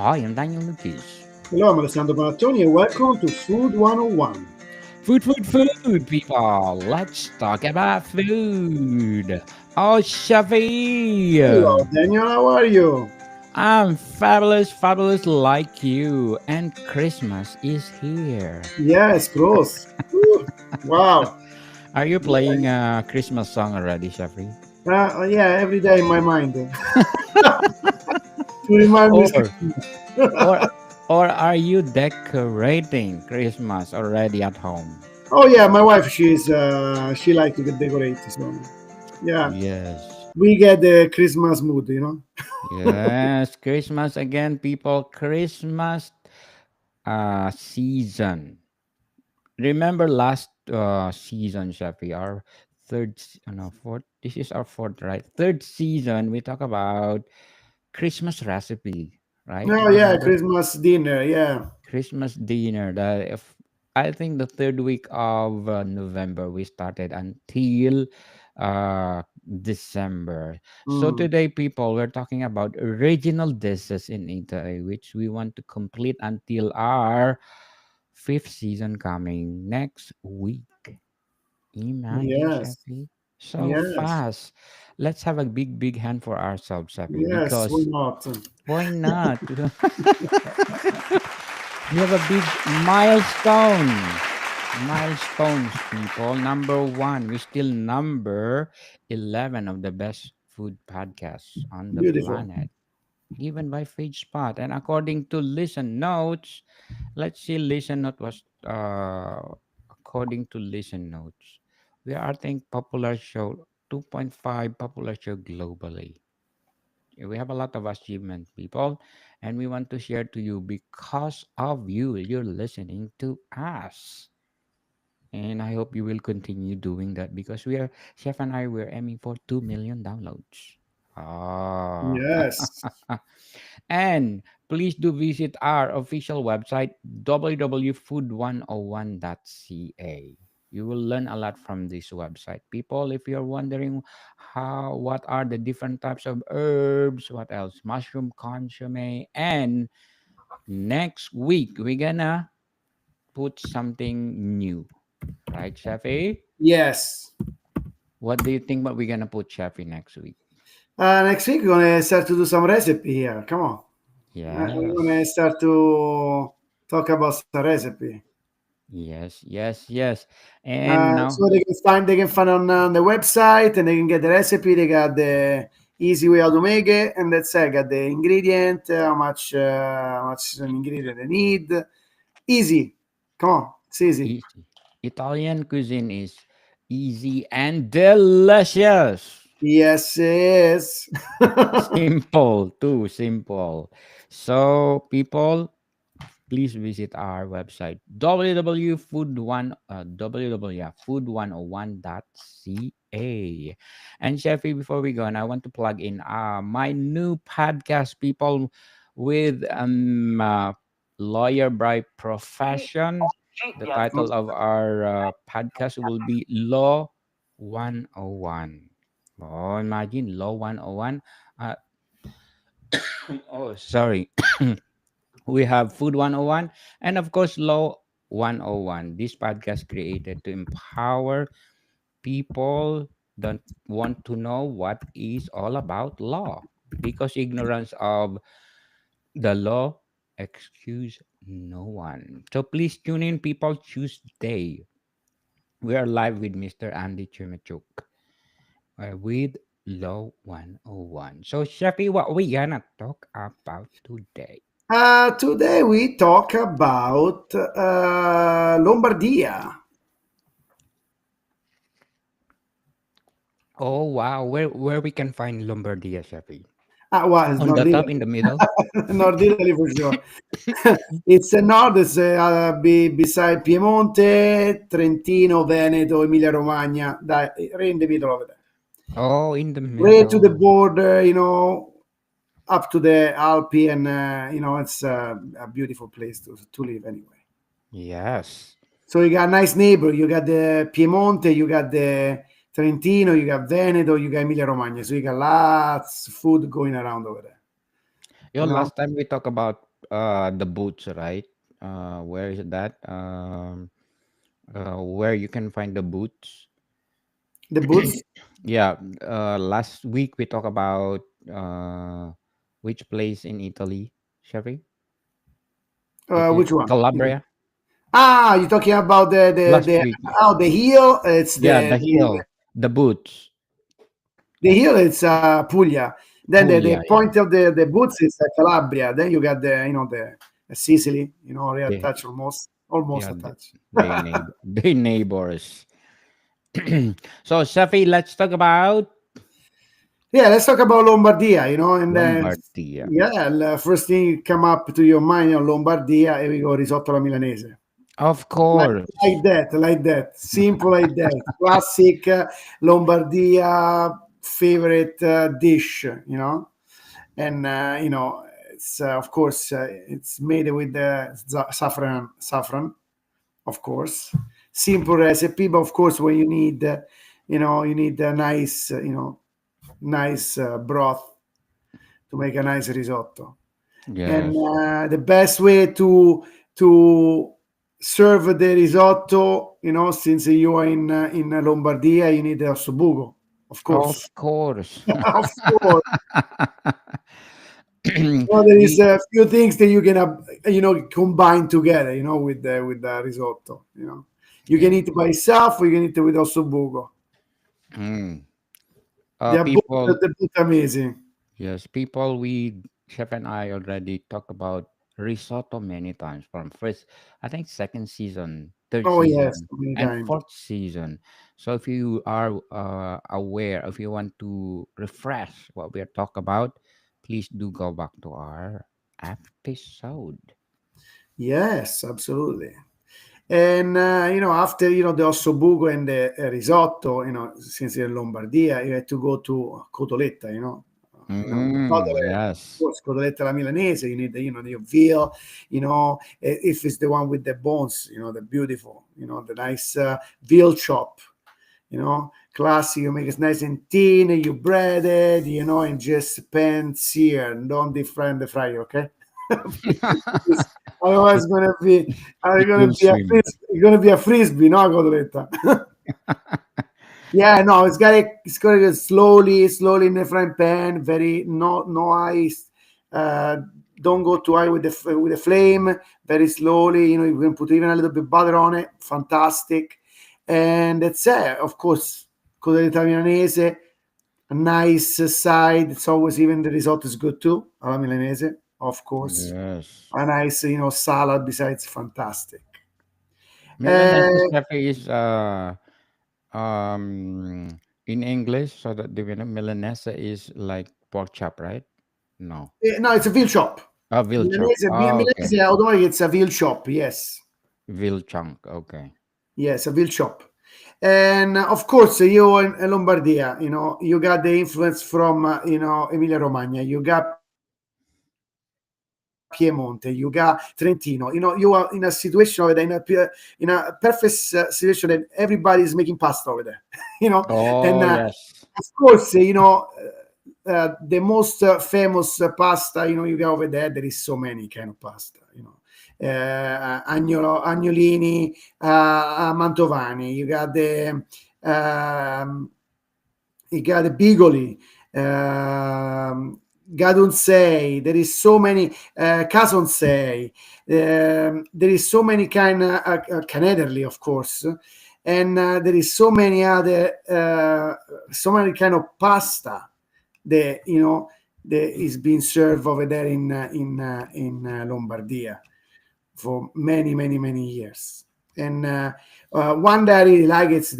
Hi, I'm Daniel Lucas. Hello, I'm Alessandro Panattoni and welcome to Food 101. Food, people. Let's talk about food. Oh, Shafi. Hello, Daniel, how are you? I'm fabulous like you. And Christmas is here. Yeah, it's close. Woo. Wow. Are you Yeah, playing a Christmas song already, Shafi? yeah, every day in my mind to remind me. Or, or, or are you decorating Christmas already at home? Oh yeah, my wife, she like to get decorate. So yeah, Yes. we get the Christmas mood. Yes, Christmas again, people. Christmas season. Remember last season, Shafi, our no, fourth. This is our fourth, right? Third season. We talk about Christmas recipe, right? Oh yeah, Remember Christmas dinner. Yeah. Christmas dinner. That if I think the third week of November we started until December. So Mm. today, people, we're talking about original dishes in Italy, which we want to complete until our fifth season coming next week. Imagine, Yes. Shafi. So Yes. fast. Let's have a big hand for ourselves, Shafi, Yes. Why because not? why not? We have a big milestone. Milestones, people. Number one, we're still number 11 of the best food podcasts on the Beautiful. planet, given by FageSpot. And according to Listen Notes, let's see, Listen Note was, according to Listen Notes, we are, I think, popular show, 2.5 popular show globally. We have a lot of achievements, people, and we want to share to you because of you. You're listening to us. And I hope you will continue doing that because we are, Chef and I, we're aiming for 2 million downloads. Ah. Yes. And please do visit our official website, www.food101.ca. You will learn a lot from this website. People, if you're wondering what are the different types of herbs, what else? Mushroom consomme. And next week, we're gonna put something new. Right, Shafi? Yes. What do you think what we're gonna put, Shafi, next week? Next week, we're gonna start to do some recipe here. Come on. We're gonna Yes. start to talk about some recipe. Yes. And now, So they can find on the website and they can get the recipe. They got the easy way how to make it, and that's it. Got the ingredient, how much an ingredient they need. Easy. Come on, it's easy. easy. Italian cuisine is easy and delicious. Yes, it is. Simple, too simple. So, people, please visit our website food101.ca. And Jeffrey, before we go, and I want to plug in my new podcast, people, with lawyer by profession. The title of our podcast will be Law 101. Oh, imagine Law 101. uh, oh, sorry. We have Food 101 and, of course, Law 101. This podcast created to empower people that want to know what is all about law because ignorance of the law excuse no one. So please tune in, people. Tuesday, we are live with Mr. Andy Chimichuk with Law 101. So, Shafi, what we gonna talk about today? Today we talk about Lombardia. Oh wow, where we can find Lombardia, Shafi? Well, it's On North the top, Italy. in the middle. Nord Italy for sure. It's a nord, it's beside Piemonte, Trentino, Veneto, Emilia Romagna. Right in the middle of it. Oh, in the Right to the middle. border, up to the Alpi, and it's a beautiful place to live anyway. Yes. So you got a nice neighbor. You got the Piemonte, you got the Trentino, you got Veneto, you got Emilia Romagna. So you got lots of food going around over there. You know, last time we talked about the boots, right? Where is that? Where you can find the boots. The boots. Yeah, last week we talked about which place in Italy, Chevy? Which is Which one? Calabria. Ah, you're talking about Last the week. the heel. It's Yeah, the heel, the boots. the heel. It's Puglia. Then the Puglia, yeah. point of the boots is Calabria. Then you got the Sicily. Real They, touch almost yeah, a touch. they neighbors. So, Shafi, let's talk about Yeah, let's talk about Lombardia. And then Lombardia. yeah, the first thing come up to your mind on Lombardia, and we go risotto alla milanese. Of Like, course. like that, simple like that, classic Lombardia favorite dish, and it's of course it's made with the saffron, of course, simple recipe, but of course when you need, you need a nice, nice broth to make a nice risotto. And Yes. the best way to serve the risotto, since you are in Lombardia, you need the ossobuco, of course. Of course. Of course. There is we a few things that you can combine together, with the risotto. You can yeah. eat it by itself, or you can eat it with ossobuco. Mm. They are both, People, they're both amazing. yes, people, we, Chef and I already talked about risotto many times from first, I think second season, third Oh yes, season, many and times. fourth season. So if you are aware, if you want to refresh what we are talking about, please do go back to our episode. Yes, absolutely. And after the ossobuco and the risotto, since you're in Lombardia, you had to go to cotoletta. Of Yes. course, cotoletta alla milanese. You need your veal. If it's the one with the bones, the beautiful, the nice veal chop. Classic. You make it nice and thin. You bread it, and just pan sear. Don't deep fry the fryer, okay? Otherwise, it, it's it gonna will be a swim. frisbee. It's gonna be a frisbee, no cotoletta. Yeah, no, it's gotta go slowly in the frying pan. Very no ice. Uh, don't go too high with the flame. Very slowly. You can put even a little bit butter on it. Fantastic, and that's it. Of course, cotoletta milanese, a nice side. It's always, even the risotto is good too. Alla milanese, of course. Yes. A nice, salad besides, fantastic. Milanese Uh, cafe is um in English, so that the Milanese is like pork chop, right? No. no, it's a veal chop. Veal chop. Oh, okay. Milanese, automatically, it's a veal chop. Yes, Veal chunk. Okay. yes, a veal chop. And of course, you in Lombardia, you got the influence from, Emilia Romagna. You got Piemonte. You got Trentino. You are in a situation where in a perfect situation that everybody is making pasta over there. And Oh, yes. of course, the most famous pasta, you got over there. There is so many kind of pasta, agnolini, mantovani. You got the bigoli, gadunsei. There is so many, casonsei. There is so many kind of canederli, of course, and there is so many kind of pasta that that is being served over there in Lombardia for many, many, many years. And one that I really like, it's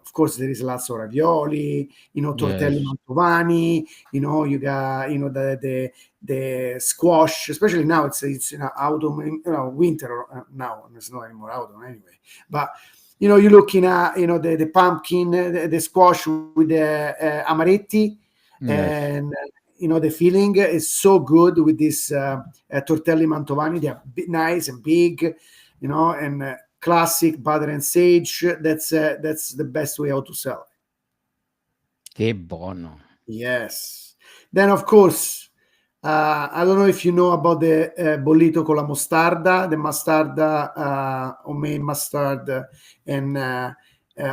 of course, there is lots of ravioli, tortelli Yes. mantovani. You got the squash, especially now. It's autumn, winter, now it's not anymore autumn anyway. But you're looking at the pumpkin, the squash with the amaretti, Yes. and the feeling is so good with this tortelli mantovani. They are nice and big, and classic butter and sage. That's the best way how to sell it. Che buono. Yes. Then of course, I don't know if you know about the bollito con la mostarda, the mostarda, homemade mustard, and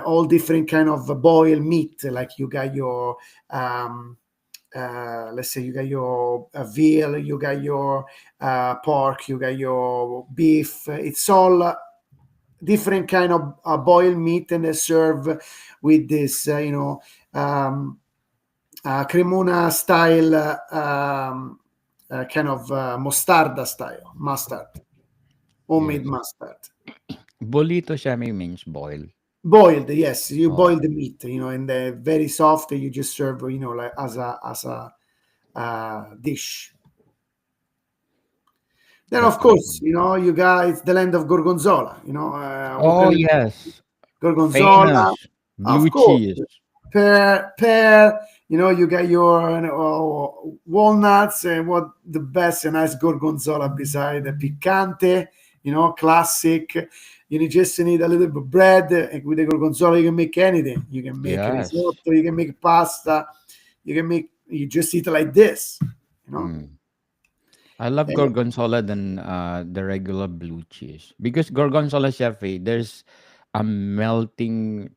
all different kind of boiled meat. Like you got your, um, let's say you got your veal, you got your pork, you got your beef. It's all different kind of boiled meat, and they serve with this, um, Cremona style, kind of mostarda style mustard, homemade Yes. mustard. Bolito Shami means boil. Boiled, yes, you Oh, boil the meat, and they're very soft. You just serve, like as a dish. Then, of that's course, awesome. you guys, the land of Gorgonzola. What Oh, can I yes. Gorgonzola, Famous blue of course. cheese. Pear, you got your walnuts, and what the best, a nice gorgonzola beside the picante, classic. You just need a little bit of bread, and with the gorgonzola you can make anything. You can make a Yes. risotto, you can make pasta, you just eat it like this, you know. Mm. I love And gorgonzola than the regular blue cheese because gorgonzola chef, there's a melting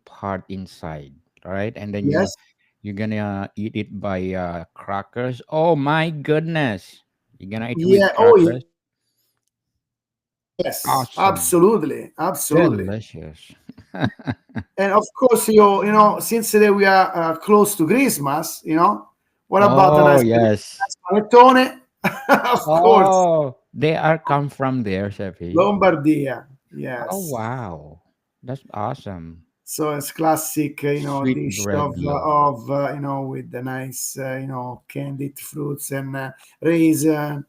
part inside, right? And then yes, you're gonna eat it by crackers. Oh my goodness! You're gonna eat with yeah, oh crackers. yes, Awesome, absolutely, absolutely. delicious. And of course, since today we are close to Christmas, what about a Oh nice yes. panettone? Of course, Oh, they are come from there, Chefy. Lombardia. Oh Yes. wow, that's awesome. So it's classic, Sweet dish bread loaf. with the nice, candied fruits and raisin.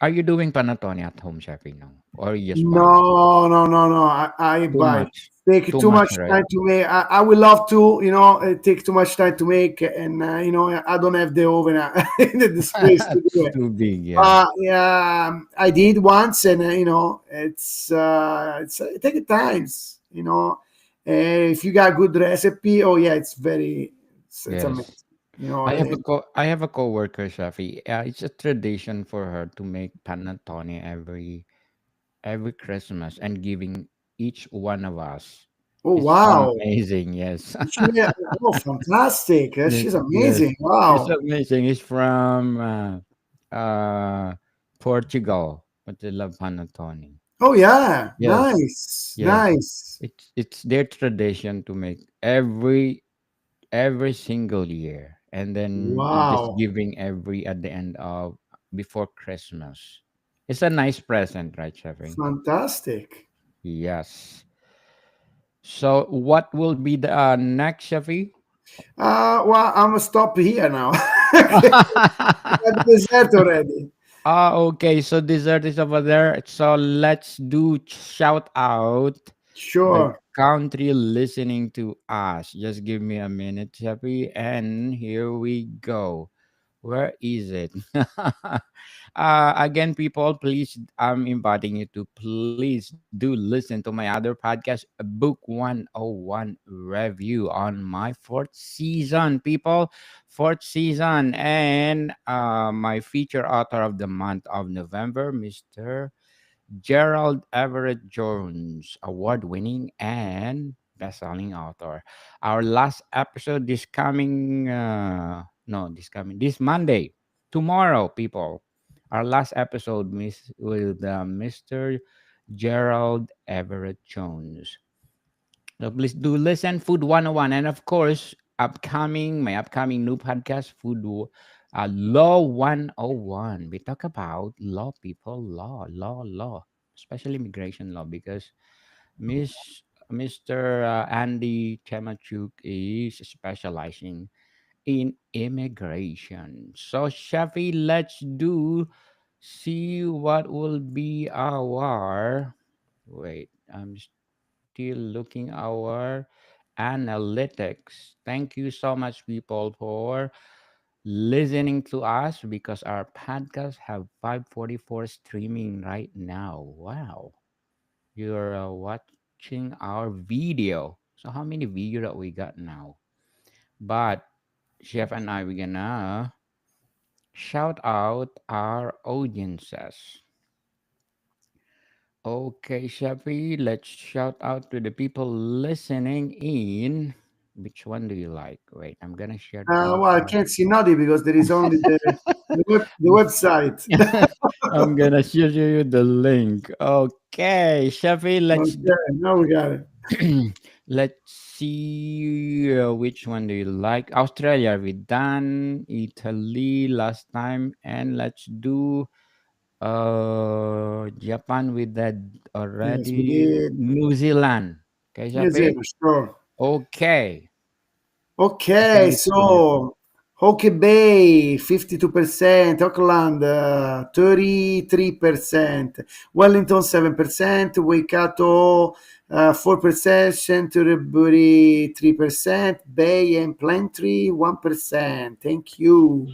Are you doing panettone at home, Chefy? No, or you just buy it? No, no, no, no. I Too buy. much. Take Too too much, much right? time to make. I would love to, take too much time to make, and I don't have the oven, the space to do It's it. too big, yeah. Yeah, I did once, and it takes times. If you got good recipe, oh yeah, it's amazing. Yes. You know, I have a coworker, Shafi. It's a tradition for her to make panettone every Christmas and giving each one of us. oh It's wow, amazing, yes. she, oh fantastic, she's Yes. amazing. It's Wow. amazing. It's from Portugal, but they love panettone. Oh yeah, Yes. nice, Yes. nice. It's their tradition to make every single year, and then just Wow, giving every at the end of before Christmas. It's a nice present, right, Chevy? fantastic. Yes. So what will be the next, Chevy? Well, I'm gonna stop here now. Got dessert already. Okay, so dessert is over there, so let's do shout out the Sure. country listening to us. Just give me a minute, Chevy, and here we go. Where is it? Again, people, please, I'm inviting you to please do listen to my other podcast, Book 101 Review on my fourth season, people. Fourth season. And my feature author of the month of November, Mr. Gerald Everett Jones, award winning and best-selling author. Our last episode this Monday, tomorrow, people. Our last episode with Mr. Gerald Everett Jones. So please do listen, Food 101. And of course, my upcoming new podcast, Law 101. We talk about law, people, law, especially immigration law, because Mr. Andy Chemachuk is specializing in immigration. So, Shafi, let's see what will be our. Wait, I'm still looking our analytics. Thank you so much, people, for listening to us because our podcast have 544 streaming right now. Wow. You're watching our video. So how many video that we got now? But Chef and I, we're gonna shout out our audiences. Okay, Shafi, let's shout out to the people listening in. Which one do you like? Wait, I'm gonna share to you. Well, I can't see Nodi because there is only the website. I'm gonna share you the link. Okay, Shafi, Okay, now we got it. let's see which one do you like. Australia, we done Italy last time, and let's do Japan with that Yes, we already. did. New Zealand. Okay, Yes, Shafi. yeah, sure. Okay, I think Okay, it's connected. so Hawke's Bay 52%, Auckland 33%, Wellington 7%, Waikato 4%, Canterbury 3%, Bay and Plantry 1%. Thank you.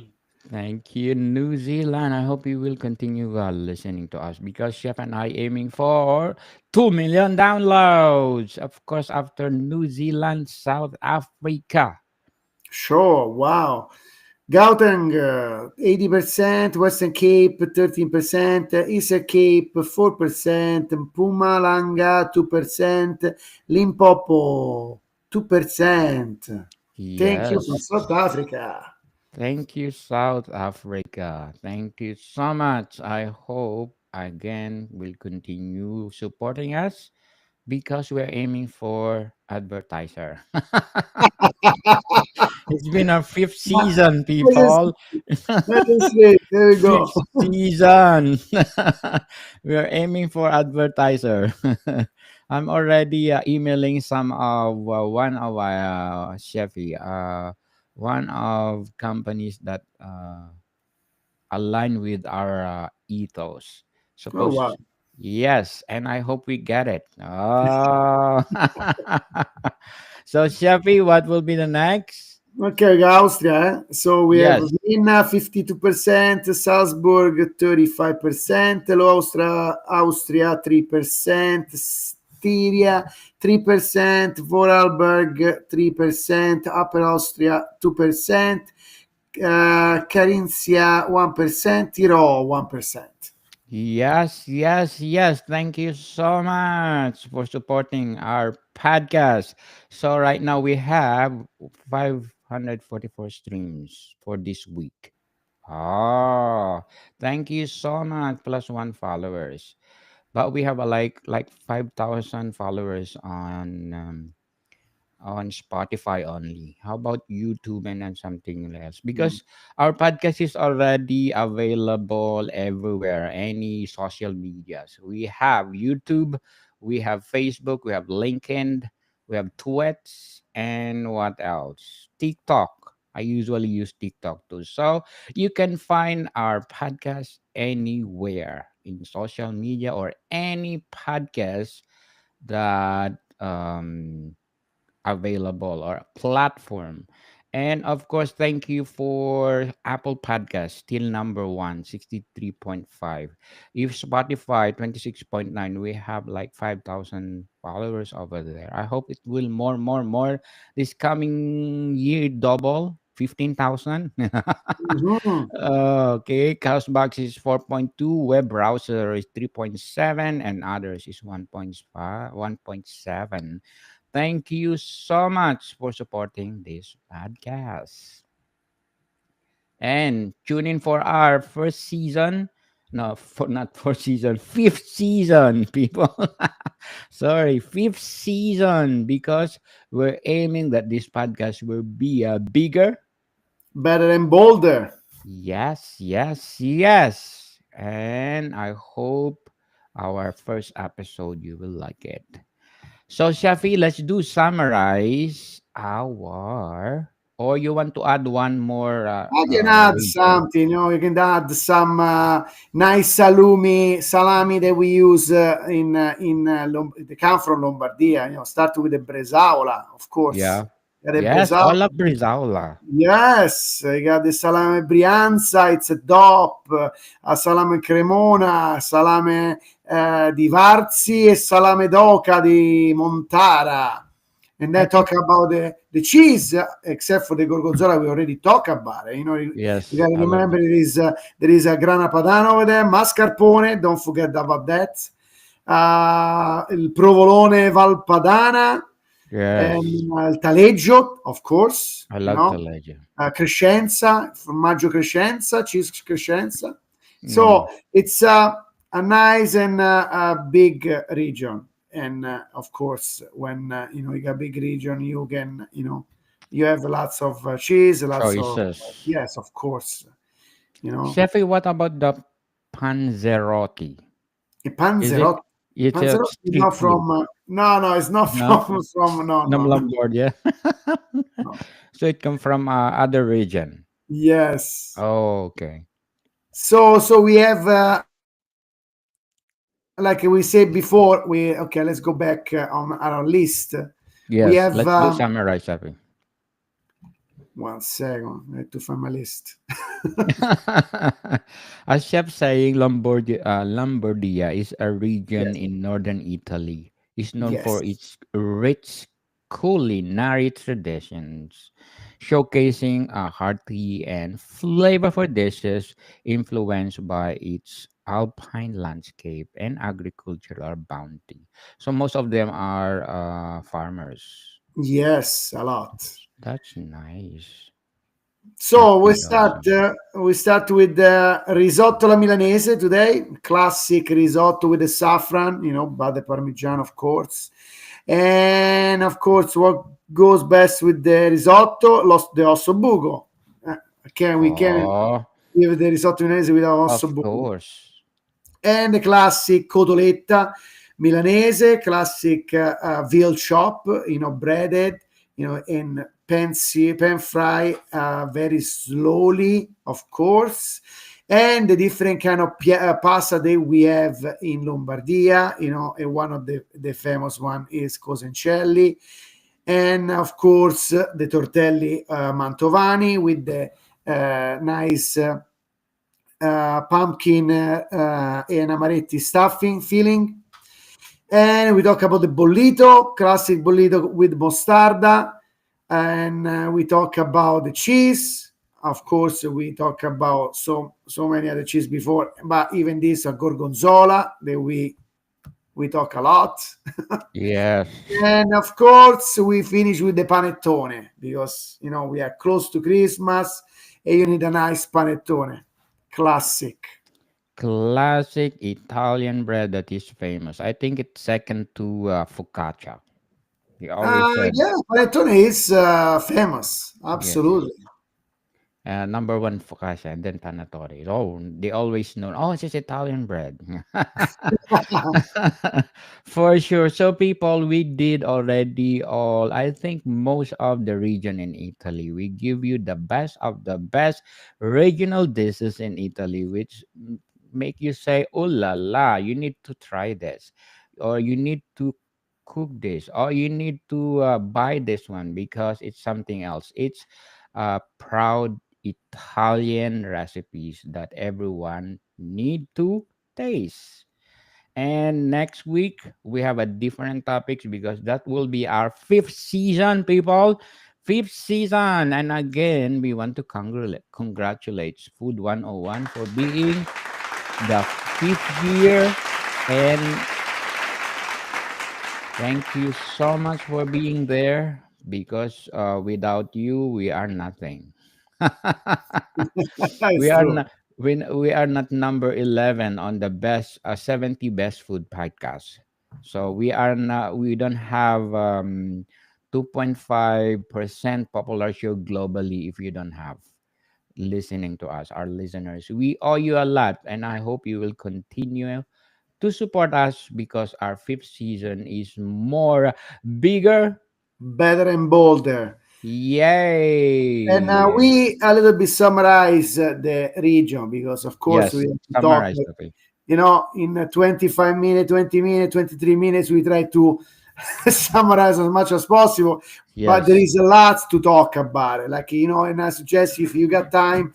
Thank you, New Zealand. I hope you will continue listening to us because Chef and I aiming for 2 million downloads. Of course, after New Zealand, South Africa. Sure, wow. Gauteng 80%, Western Cape 13%, Eastern Cape 4%, Mpumalanga 2%, Limpopo 2%. Thank you from Yes. South Africa. Thank you, South Africa. Thank you so much. I hope again will continue supporting us because we're aiming for advertiser. It's been our fifth season, Let us, people. let us wait. There we go. Fifth season. We are aiming for advertiser. I'm already emailing some of one of Chefy, one of companies that align with our ethos. Oh, wow. Suppose yes, and I hope we get it. Oh. So Chefy, what will be the next? Okay, we got Austria. So we have Yes. Vienna 52%, Salzburg 35%, Austria 3%, Styria 3%, Vorarlberg 3%, Upper Austria 2%, Carinthia 1%, Tyrol 1%. Yes, yes, yes. Thank you so much for supporting our podcast. So right now we have 544 streams for this week. Oh, thank you so much. Plus one followers. But we have like 5,000 followers on Spotify only. How about YouTube and then something else? Mm. Because our podcast is already available everywhere, any social medias. We have YouTube, we have Facebook, we have LinkedIn, we have Twitch, and what else? TikTok. I usually use TikTok too. So you can find our podcast anywhere in social media or any podcast that available or platform. And of course, thank you for Apple Podcast, still number one, 63.5. If Spotify, 26.9, we have like 5,000 followers over there. I hope it will more. This coming year, double, 15,000. Mhm. Okay, Castbox is 4.2, web browser is 3.7, and others is 1.5, 1.7. Thank you so much for supporting this podcast. And tune in for our first season. No, for not first season, fifth season, people. Sorry, fifth season because we're aiming that this podcast will be bigger. Better and bolder. Yes, yes, yes. And I hope our first episode you will like it. So, Shafi, let's do summarize our. Or you want to add one more I can add region? something, you can add some nice salami that we use they come from Lombardia. Start with the Bresaola, of course. Yeah. Got the Yes, Bresaola. all of Brizaula. Yes, I got the salame Brianza, it's a DOP, a salame Cremona, salame di Varzi e salame d'Oca di Montara. And I then think talk about the cheese, except for the gorgonzola, we already talked about it. You yes, got to I love remember it. there is a Grana Padano over there, mascarpone. Don't forget about that. Il provolone Valpadana and Yes, il taleggio, of course. I love the legend. Crescenza, formaggio Crescenza, cheese Crescenza. So Mm. it's a nice and big region. And of course, when you got big region, you can you have lots of cheese, lots of Choices. yes, of course. You know, Chefy, what about the panzerotti? a Is it? panzerotto. It's a Panzerotto is street not food. from. No, it's not No, from. No, no no, no, Lamborghini. no. So it come from other region. Yes. Oh, okay. So we have like we said before, we okay. Let's go back on our list. We Yes, have let's do summarize, Chefy. one second. I have to find my list. A chef saying Lombardia is a region Yes, in northern Italy. Is known for yes, its rich culinary traditions, showcasing a hearty and flavorful dishes influenced by its alpine landscape and agricultural bounty. So most of them are farmers. yes, a lot. That's nice. That's So we really start. awesome. We start with the risotto alla milanese today. Classic risotto with the saffron, but the parmigiano, of course. And of course, what goes best with the risotto? The ossobuco. We can Oh, give the risotto milanese without of ossobuco. course. And the classic cotoletta milanese, classic veal chop, breaded, in pan fry very slowly, of course. And the different kind of pasta that we have in Lombardia, and one of the famous one is Cosencelli. And of course, the tortelli mantovani with the nice pumpkin and amaretti stuffing filling. And we talk about the bollito, classic bollito with mostarda. And we talk about the cheese. Of course, we talk about so many other cheese before, but even this a gorgonzola that we talk a lot. Yes. And of course, we finish with the panettone because we are close to Christmas and you need a nice panettone. Classic. Classic Italian bread that is famous. I think it's second to focaccia. He always said, Yeah, panettone is famous. yes. Absolutely. Number one focaccia and then panettone. Oh, they always know. Oh, it's just Italian bread. For sure. So, people, we did already all, I think, most of the region in Italy. We give you the best of the best regional dishes in Italy, which make you say, oh la la, you need to try this, or you need to cook this, or you need to buy this one because it's something else. It's proud Italian recipes that everyone need to taste. And next week we have a different topics because that will be our fifth season, people. Fifth season. And again, we want to congratulate Food 101 for being the fifth year. And thank you so much for being there because without you, we are nothing. we It's are true. not we are not number 11 on the best 70 best food podcast. So we don't have 2.5% popular show globally if you don't have listening to us, our listeners. We owe you a lot, and I hope you will continue to support us because our fifth season is more bigger. Better and bolder. And Yay. we a little bit summarize the region because, of course, we Yes, have to talk. summarize the In 25 minutes, 20 minutes, 23 minutes, we try to summarize as much as possible. But there yes. is a lot to talk about it. Like, and I suggest if you got time,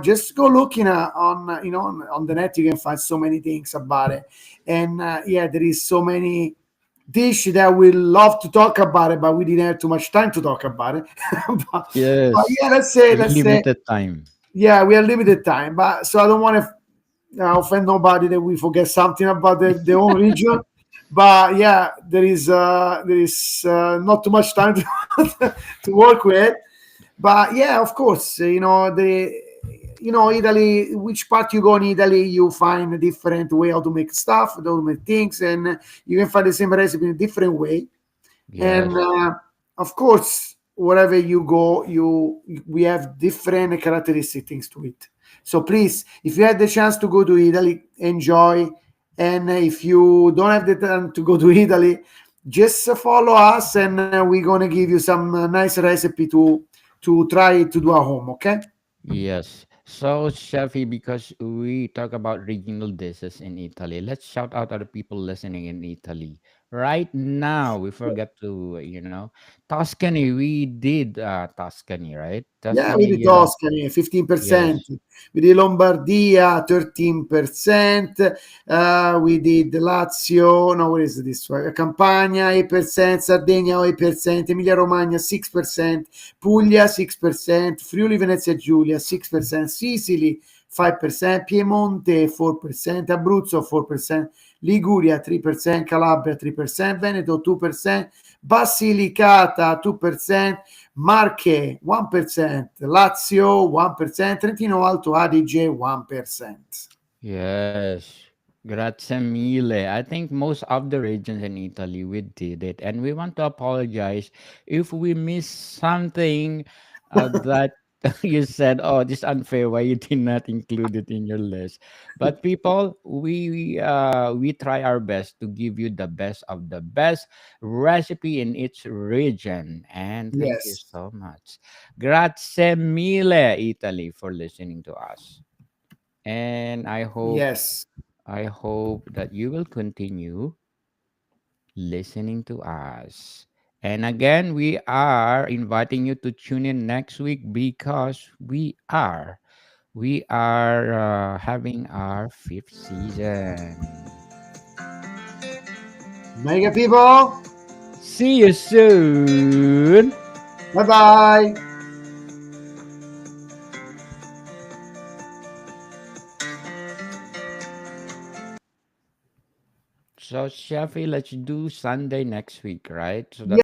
just go looking on the net. You can find so many things about it. And yeah, there is so many dish that we love to talk about it, but we didn't have too much time to talk about it. But Yes. yeah, We let's say, limited time. yeah, we are limited time. But so I don't want to offend nobody that we forget something about the own region. But yeah, there is not too much time to work with. But yeah, of course, Italy. Which part you go in Italy, you find a different way how to make stuff, how to make things, and you can find the same recipe in a different way. And Yes. of course, wherever you go, you we have different characteristic things to it. So please, if you had the chance to go to Italy, enjoy. And if you don't have the time to go to Italy, just follow us, and we're gonna give you some nice recipe to try to do at home. Okay? Yes. So, Chefy, because we talk about regional dishes in Italy, let's shout out other people listening in Italy. Right now, we forgot to, Tuscany. We did Tuscany, right? Yeah, with the Tuscany, Toscany, 15%. yes. With the Lombardia, 13%. We did Lazio, no, what is this one? Campania, 8%. Sardinia, 8%. Emilia Romagna, 6%. Puglia, 6%. Friuli, Venezia Giulia, 6%. Sicily, 5%. Piemonte, 4%. Abruzzo, 4%. Liguria, 3%. Calabria, 3%. Veneto, 2%. Basilicata, 2%. Marche 1%, Lazio 1%, Trentino Alto Adige 1%. Yes. Grazie mille. I think most of the regions in Italy we did it, and we want to apologize if we missed something that you said. Oh, this unfair. Why you did not include it in your list? But people, we try our best to give you the best of the best recipe in each region. And thank you Yes, so much. Grazie mille, Italy, for listening to us. And yes, I hope that you will continue listening to us. And again, we are inviting you to tune in next week because we are having our fifth season. mega people, See you soon. bye bye. So, Shafi, let's do Sunday next week, right? So that